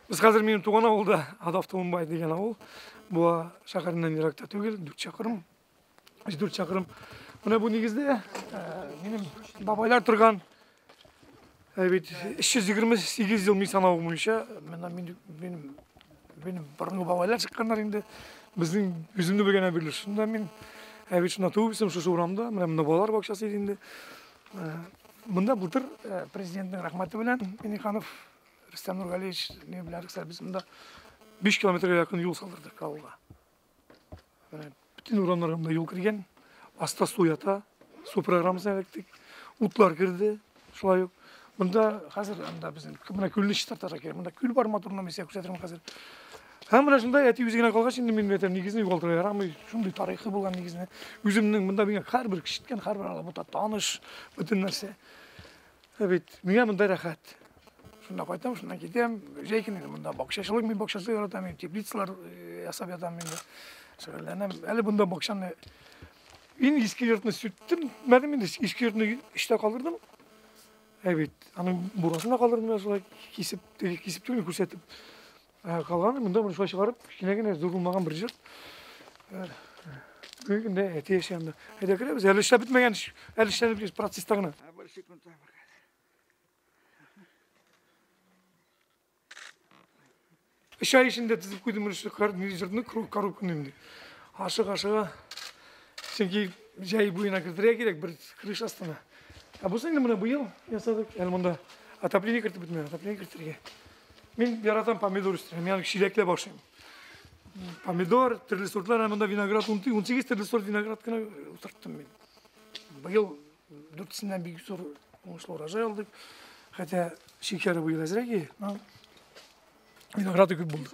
Biz hazır benim tuğan avulda Adaftoğunbay деген avul. Bu şaharından Irak'ta tügel 4 çakırım. 4 çakırım. Buna bu negizde benim babaylar turgan 328 yıl sanau boyunca benim bұрынғы babaylar çıkkanlar енді біздің yüzümді білген әбірлер. Шында мен шында туып ісім шушы ұрамда, мында балалар бақшасы енді. Мында бұлтыр президенттің рахматы білән Миниханов Рустам Нургалиевич не біләріксәр, біз мында 5 километрге якын юл салдырдық ауылға. Бүтін ұрамларымда юл кірген, аста су ята, су программасына әліктік, ұтлар кірді, шылай. Мында қазір біздің күліні шыттартар керек, мында күл бар матурына месия көрсетірім қазір. Мына шындай әті өзігіне қалғаш, енді мен өтем негізіне ұғалтырға ярамай, шындай тарихы болған негізіне. Өзімнің мында бенге қар бір кішіткен, қар бір алабыта таныш, бүтін нәрсе. Менге мындай рахат. Шында қайтам, шында кетем, жайкен мында бақшашылық, мен бақшашылық яратам, мен теплицалар ясап ятам, мен шығырланам. Әлі бұнда бақшаны мен ескі жұртына сөйттім, мәдім енді ескі жұртына іште қалдырдым. Аның бурасында қалдырдым, солай кесіп түгіне көрсетіп қалғаны. Мұнда мұны шылай шығарып, кішкенеген зұрылмаған бір жұрт. Бүгінде әте ешенді. Әде кіре біз әлі іште бітмеген, әлі іште процестағына. Үш ай ішінде тізіп көйдім жұртыны коробканы емді. Ашық-ашыға, сенке жай бойына кірдіре керек, бір крыш астына. Бұсын енді мұна бұйыл ясадық, әлі мұнда отопление кірті бітмеген, отопление кіртірге. Мен яратам помидор үстірем, мен ширекле бақшайым. Помидор, түрлі сортлар, мұнда виноград, 18 түрлі сорт виноград кіна ұтырттым мен. Бұйыл 4-сінен бейгі сор оңышыл оражай алдық. Хотя шекері бұйыл әзіреге, винограды көп болды.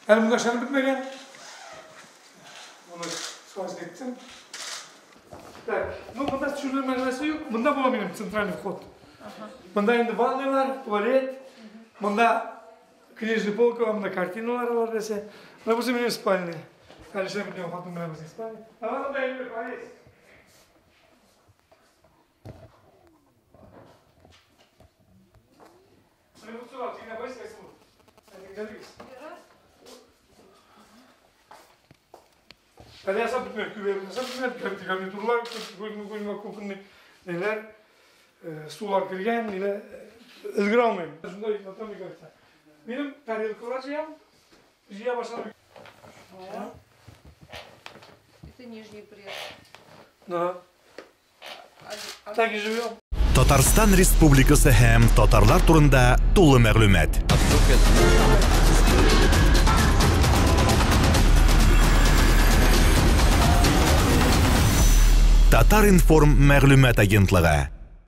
Әлі мұнда шаны бітмеген. Оны суаз еттім. Мұнда түшірлер мәлімесі yok. Мұнда бола менің центральный вход. Мұнда енді ванный бар, туалет. Мұнда книжный полка, мұнда картиналар бар десе. Мұнда бұсы менің спальный. Әлі шай білген қатын мұнда бұсы спальный. Мұнда енді полез. Мұнда бұсы бар, тегіне байыз қайсы бұл. Әлі gəlігіз. Әлі ясап бітмек, күберін ясап бітмек, гарнитурлар, көзіме көкінне нелер, сулар кірген, нелер, ілгір алмайым. Жындай, натам егайта. Менің тарелкалар жиям, жия башладым. Это нижний пресс. Да. Так и живем. Татарстан Республикасы һәм татарлар турында тулы мәгълүмат. Татар информ мәгълүмат агентлыгы.